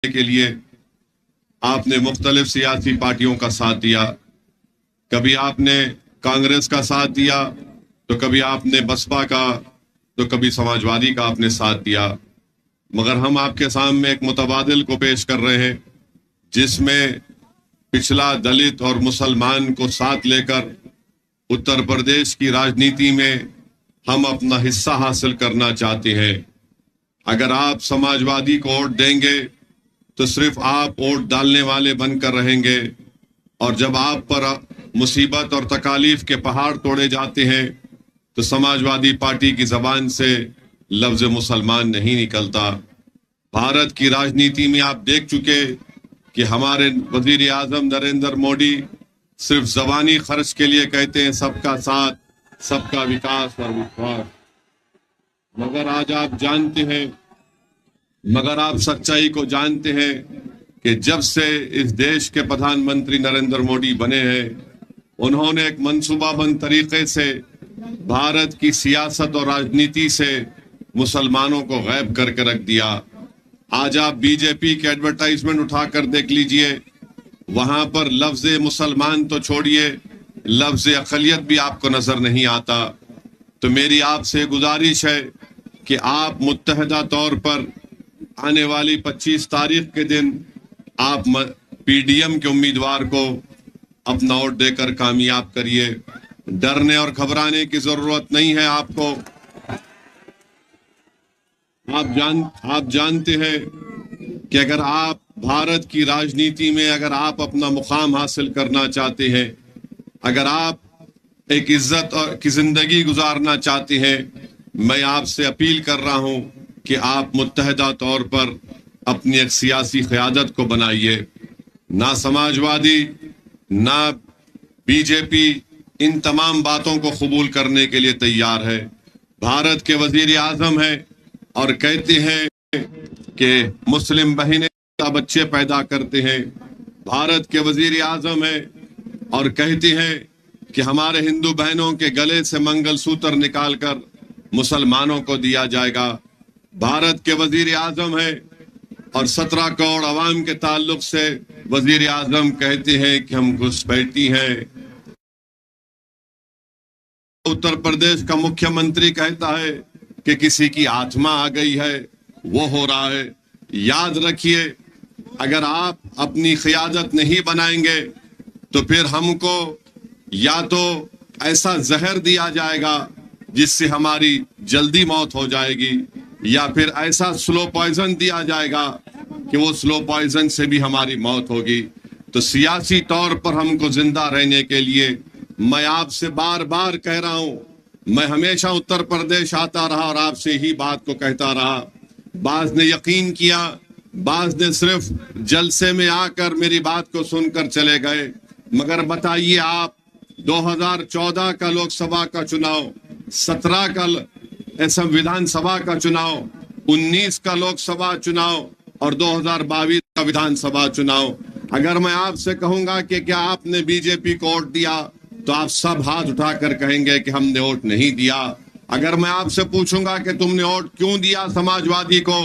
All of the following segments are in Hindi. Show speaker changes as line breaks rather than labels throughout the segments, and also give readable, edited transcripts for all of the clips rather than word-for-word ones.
के लिए आपने मुख्तलिफ सियासी पार्टियों का साथ दिया। कभी आपने कांग्रेस का साथ दिया, तो कभी आपने बसपा का, तो कभी समाजवादी का आपने साथ दिया। मगर हम आपके सामने एक मुतबादिल को पेश कर रहे हैं, जिसमें पिछला दलित और मुसलमान को साथ लेकर उत्तर प्रदेश की राजनीति में हम अपना हिस्सा हासिल करना चाहते हैं। अगर आप समाजवादी को वोट देंगे तो सिर्फ आप वोट डालने वाले बनकर रहेंगे, और जब आप पर मुसीबत और तकालीफ के पहाड़ तोड़े जाते हैं तो समाजवादी पार्टी की जबान से लफ्ज मुसलमान नहीं निकलता। भारत की राजनीति में आप देख चुके कि हमारे वजीर आजम नरेंद्र मोदी सिर्फ जबानी खर्च के लिए कहते हैं सबका साथ, सबका विकास और विश्वास, मगर आज आप जानते हैं, मगर आप सच्चाई को जानते हैं कि जब से इस देश के प्रधानमंत्री नरेंद्र मोदी बने हैं, उन्होंने एक मंसूबाबंद तरीके से भारत की सियासत और राजनीति से मुसलमानों को गायब करके रख दिया। आज आप बीजेपी के एडवर्टाइजमेंट उठाकर देख लीजिए, वहां पर लफ्ज मुसलमान तो छोड़िए, लफ्ज अक़लियत भी आपको नजर नहीं आता। तो मेरी आपसे गुजारिश है कि आप मुत्तहदा तौर पर आने वाली 25 तारीख के दिन आप पीडीएम के उम्मीदवार को अपना वोट देकर कामयाब करिए। डरने और घबराने की जरूरत नहीं है आपको। आप जानते हैं कि अगर आप भारत की राजनीति में अगर आप अपना मुकाम हासिल करना चाहते हैं, अगर आप एक इज्जत की जिंदगी गुजारना चाहते हैं, मैं आपसे अपील कर रहा हूं कि आप मुत्तहदा तौर पर अपनी एक सियासी क़यादत को बनाइए। ना समाजवादी ना बीजेपी इन तमाम बातों को कबूल करने के लिए तैयार है। भारत के वजीर आजम है और कहते हैं कि मुस्लिम बहनें बच्चे पैदा करते हैं। भारत के वजीर आजम है और कहते हैं कि हमारे हिंदू बहनों के गले से मंगलसूत्र निकालकर मुसलमानों को दिया जाएगा। भारत के वजीर आजम है और 17 करोड़ अवाम के ताल्लुक से वजीर आजम कहते हैं कि हम घुसपैठी हैं। उत्तर प्रदेश का मुख्यमंत्री कहता है कि किसी की आत्मा आ गई है, वो हो रहा है। याद रखिए, अगर आप अपनी क़यादत नहीं बनाएंगे तो फिर हमको या तो ऐसा जहर दिया जाएगा जिससे हमारी जल्दी मौत हो जाएगी, या फिर ऐसा स्लो पॉइजन दिया जाएगा कि वो स्लो पॉइजन से भी हमारी मौत होगी। तो सियासी तौर पर हमको जिंदा रहने के लिए मैं आपसे बार बार कह रहा हूं, मैं हमेशा उत्तर प्रदेश आता रहा और आपसे ही बात को कहता रहा। बाज ने यकीन किया, बाज ने सिर्फ जलसे में आकर मेरी बात को सुनकर चले गए। मगर बताइए आप, 2014 का लोकसभा का चुनाव, 17 का विधानसभा का चुनाव, 19 का लोकसभा चुनाव और 2022 का विधानसभा चुनाव, अगर मैं आपसे कहूंगा कि क्या आपने बीजेपी को वोट दिया, तो आप सब हाथ उठाकर कहेंगे कि हमने वोट नहीं दिया। अगर मैं आपसे पूछूंगा कि तुमने वोट क्यों दिया समाजवादी को,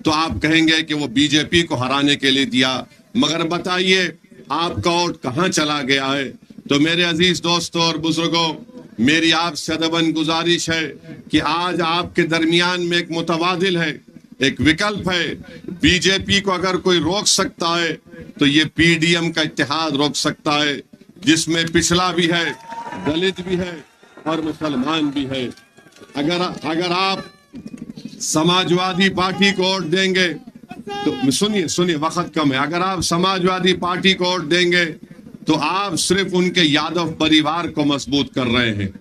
तो आप कहेंगे कि वो बीजेपी को हराने के लिए दिया। मगर बताइए आपका वोट कहां चला गया है? तो मेरे अजीज दोस्तों और बुजुर्गों, मेरी आपसे अदबन गुजारिश है कि आज आपके दरमियान में एक मुतबादिल है, एक विकल्प है। बीजेपी को अगर कोई रोक सकता है तो ये पीडीएम का इत्तेहाद रोक सकता है, जिसमें पिछला भी है, दलित भी है और मुसलमान भी है। अगर आप समाजवादी पार्टी को वोट देंगे तो सुनिए वक्त कम है, अगर आप समाजवादी पार्टी को वोट देंगे तो आप सिर्फ उनके यादव परिवार को मजबूत कर रहे हैं।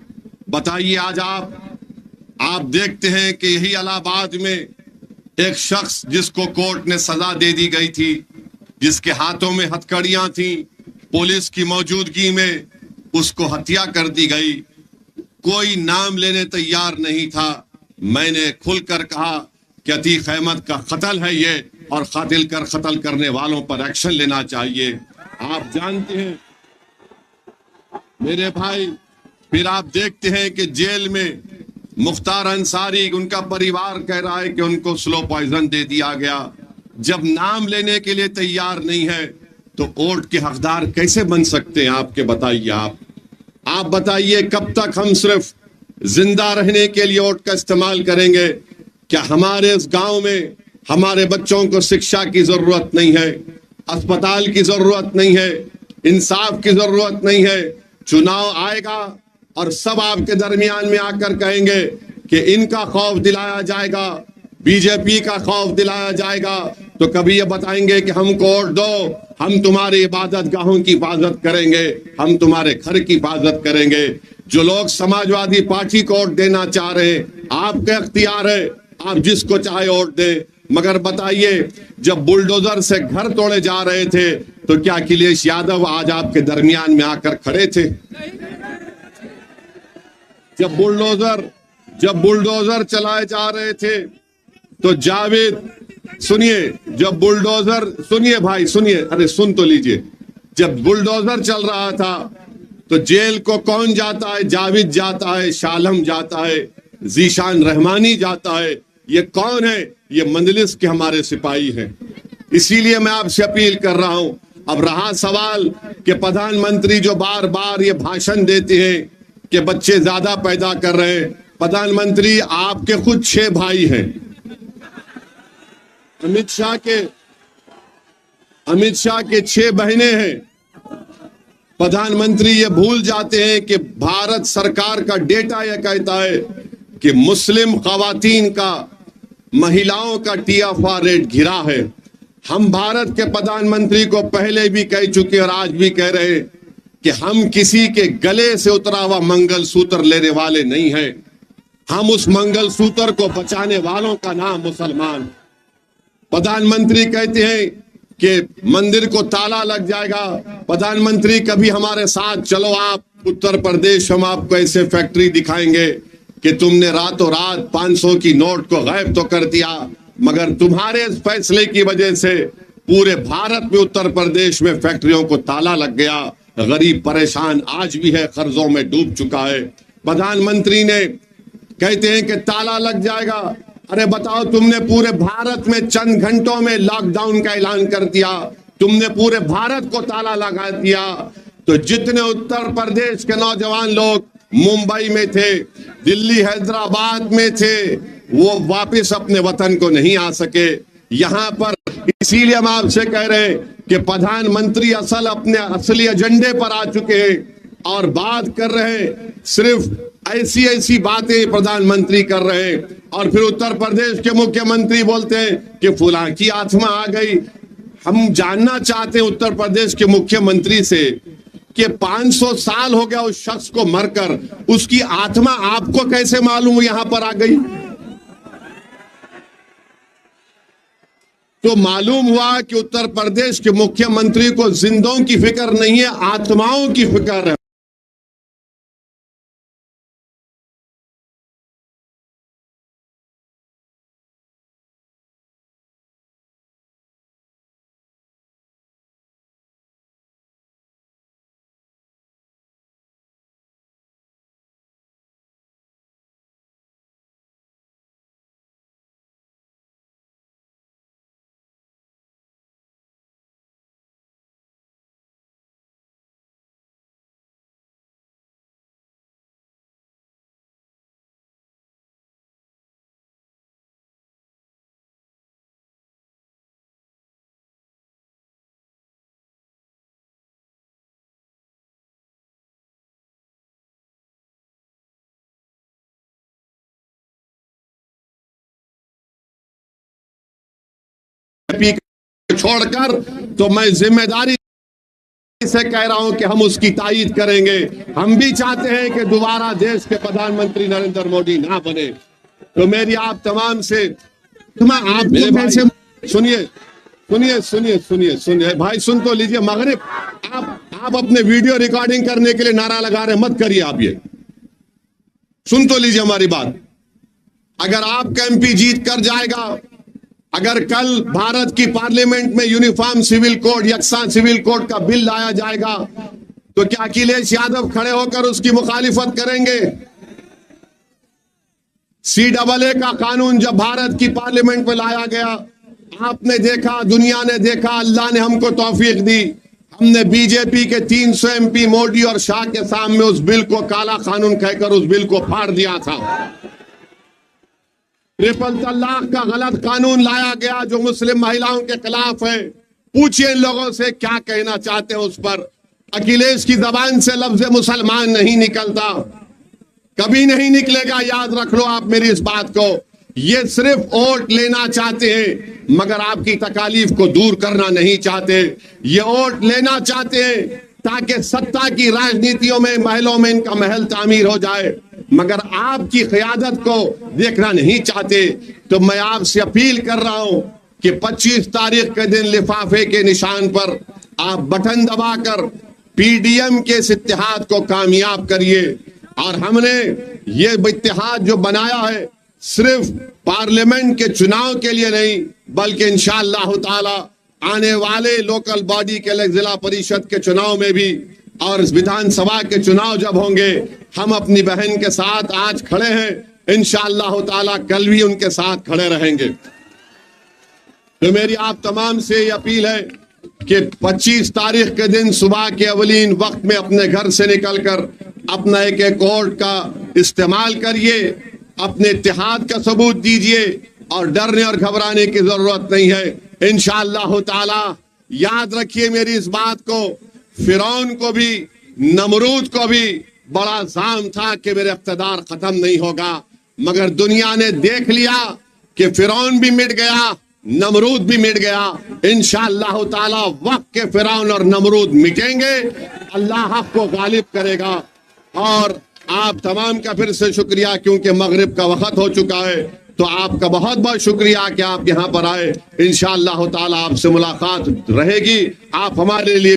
बताइए, आज आप देखते हैं कि यही इलाहाबाद में एक शख्स जिसको कोर्ट ने सजा दे दी गई थी, जिसके हाथों में हथकड़ियां थी, पुलिस की मौजूदगी में उसको हत्या कर दी गई। कोई नाम लेने तैयार नहीं था। मैंने खुलकर कहा कि अतीक अहमद का कत्ल है ये, और कत्ल करने वालों पर एक्शन लेना चाहिए। आप जानते हैं मेरे भाई, फिर आप देखते हैं कि जेल में मुख्तार अंसारी, उनका परिवार कह रहा है कि उनको स्लो पॉइजन दे दिया गया। जब नाम लेने के लिए तैयार नहीं है तो वोट के हकदार कैसे बन सकते हैं आपके? बताइए आप बताइए, कब तक हम सिर्फ जिंदा रहने के लिए वोट का इस्तेमाल करेंगे? क्या हमारे इस गांव में हमारे बच्चों को शिक्षा की जरूरत नहीं है, अस्पताल की जरूरत नहीं है, इंसाफ की जरूरत नहीं है? चुनाव आएगा और सब आपके दरमियान में आकर कहेंगे कि इनका खौफ दिलाया जाएगा, बीजेपी का खौफ दिलाया जाएगा, तो कभी ये बताएंगे कि हमको वोट दो, हम तुम्हारी इबादत गाहों की हिफाजत करेंगे, हम तुम्हारे घर की हिफाजत करेंगे। जो लोग समाजवादी पार्टी को वोट देना चाह रहे हैं, आपका इख्तियार है, आप जिसको चाहे वोट दे, मगर बताइए, जब बुलडोजर से घर तोड़े जा रहे थे तो क्या अखिलेश यादव आज आपके दरमियान में आकर खड़े थे? जब बुलडोजर चलाए जा रहे थे तो जावेद, सुनिए, जब बुलडोजर, सुनिए भाई सुनिए, अरे सुन तो लीजिए, जब बुलडोजर चल रहा था तो जेल को कौन जाता है? जावेद जाता है, शालम जाता है, जीशान रहमानी जाता है। ये कौन है? ये मंजलिस के हमारे सिपाही हैं। इसीलिए मैं आपसे अपील कर रहा हूं। अब रहा सवाल कि प्रधानमंत्री जो बार बार ये भाषण देते हैं कि बच्चे ज्यादा पैदा कर रहे हैं, प्रधानमंत्री आपके खुद 6 भाई हैं, अमित शाह के 6 बहनें हैं। प्रधानमंत्री ये भूल जाते हैं कि भारत सरकार का डेटा यह कहता है कि मुस्लिम खवातीन का, महिलाओं का TFR रेट गिरा है। हम भारत के प्रधानमंत्री को पहले भी कह चुके और आज भी कह रहे हैं कि हम किसी के गले से उतरा हुआ मंगलसूत्र लेने वाले नहीं हैं। हम उस मंगलसूत्र को बचाने वालों का नाम मुसलमान। प्रधानमंत्री कहते हैं कि मंदिर को ताला लग जाएगा। प्रधानमंत्री कभी हमारे साथ चलो, आप उत्तर प्रदेश, हम आपको ऐसे फैक्ट्री दिखाएंगे कि तुमने रातों रात 500 की नोट को गायब तो कर दिया, मगर तुम्हारे इस फैसले की वजह से पूरे भारत में उत्तर प्रदेश में फैक्ट्रियों को ताला लग गया। गरीब परेशान आज भी है, कर्जों में डूब चुका है। प्रधानमंत्री ने कहते हैं कि ताला लग जाएगा। अरे बताओ, तुमने पूरे भारत में चंद घंटों में लॉकडाउन का ऐलान कर दिया, तुमने पूरे भारत को ताला लगा दिया। तो जितने उत्तर प्रदेश के नौजवान लोग मुंबई में थे, दिल्ली, हैदराबाद में थे, वो वापस अपने वतन को नहीं आ सके यहां पर। इसीलिए हम आपसे कह रहे हैं कि प्रधानमंत्री अपने असली एजेंडे पर आ चुके हैं और बात कर रहे हैं, सिर्फ ऐसी बातें प्रधानमंत्री कर रहे हैं। और फिर उत्तर प्रदेश के मुख्यमंत्री बोलते हैं कि फुला की आत्मा आ गई। हम जानना चाहते हैं उत्तर प्रदेश के मुख्यमंत्री से कि 500 साल हो गया उस शख्स को मरकर, उसकी आत्मा आपको कैसे मालूम यहां पर आ गई? तो मालूम हुआ कि उत्तर प्रदेश के मुख्यमंत्री को जिंदों की फिक्र नहीं है, आत्माओं की फिक्र है। छोड़कर तो मैं जिम्मेदारी से कह रहा हूं कि हम उसकी तायीद करेंगे। हम भी चाहते हैं कि दोबारा देश के प्रधानमंत्री नरेंद्र मोदी ना बने। तो मेरी आप तमाम से, सुनिए भाई, सुन तो लीजिए। मगरिब आप अपने वीडियो रिकॉर्डिंग करने के लिए नारा लगा रहे, मत करिए आप ये। सुन तो लीजिए हमारी बात। अगर आपका MP जीत कर जाएगा, अगर कल भारत की पार्लियामेंट में यूनिफॉर्म सिविल कोड, यकसान सिविल कोड का बिल लाया जाएगा, तो क्या अखिलेश यादव खड़े होकर उसकी मुखालिफत करेंगे? CAA का कानून जब भारत की पार्लियामेंट में लाया गया आपने देखा, दुनिया ने देखा, अल्लाह ने हमको तौफीक दी, हमने बीजेपी के 300 MP मोदी और शाह के सामने उस बिल को काला कानून कहकर उस बिल को फाड़ दिया था। ट्रिपल तलाक का गलत कानून लाया गया जो मुस्लिम महिलाओं के खिलाफ है। पूछिए इन लोगों से क्या कहना चाहते हैं उस पर। अखिलेश की जबान से लफ्ज मुसलमान नहीं निकलता, कभी नहीं निकलेगा, याद रख लो आप मेरी इस बात को। ये सिर्फ वोट लेना चाहते हैं मगर आपकी तकालीफ को दूर करना नहीं चाहते। ये वोट लेना चाहते हैं ताकि सत्ता की राजनीतियों में, महलों में इनका महल तामीर हो जाए, मगर आपकी क़यादत को देखना नहीं चाहते। तो मैं आपसे अपील कर रहा हूं कि 25 तारीख के दिन लिफाफे के निशान पर आप बटन दबाकर PDM के इस इत्तेहाद को कामयाब करिए। और हमने ये इत्तेहाद जो बनाया है सिर्फ पार्लियामेंट के चुनाव के लिए नहीं, बल्कि इंशाअल्लाह ताला आने वाले लोकल बॉडी के जिला परिषद के चुनाव में भी और विधानसभा के चुनाव जब होंगे, हम अपनी बहन के साथ आज खड़े हैं, इंशाअल्लाह ताला कल भी उनके साथ खड़े रहेंगे। तो मेरी आप तमाम से ये अपील है कि 25 तारीख के दिन सुबह के अवलीन वक्त में अपने घर से निकलकर अपना एक वोट का इस्तेमाल करिए, अपने इत्तेहाद का सबूत दीजिए और डरने और घबराने की जरूरत नहीं है। इंशाअल्लाह ताला याद रखिए मेरी इस बात को, फिरौन को भी, नमरूद को भी बड़ा जाम था कि मेरे इख्तिदार खत्म नहीं होगा, मगर दुनिया ने देख लिया कि फिरौन भी मिट गया, नमरूद भी मिट गया। इंशाअल्लाह ताला वक्त के फिरौन और नमरूद मिटेंगे, अल्लाह हक को गालिब करेगा। और आप तमाम का फिर से शुक्रिया, क्योंकि मगरिब का वक्त हो चुका है, तो आपका बहुत बहुत शुक्रिया कि आप यहाँ पर आए। इंशाअल्लाह ताला आपसे मुलाकात रहेगी। आप हमारे लिए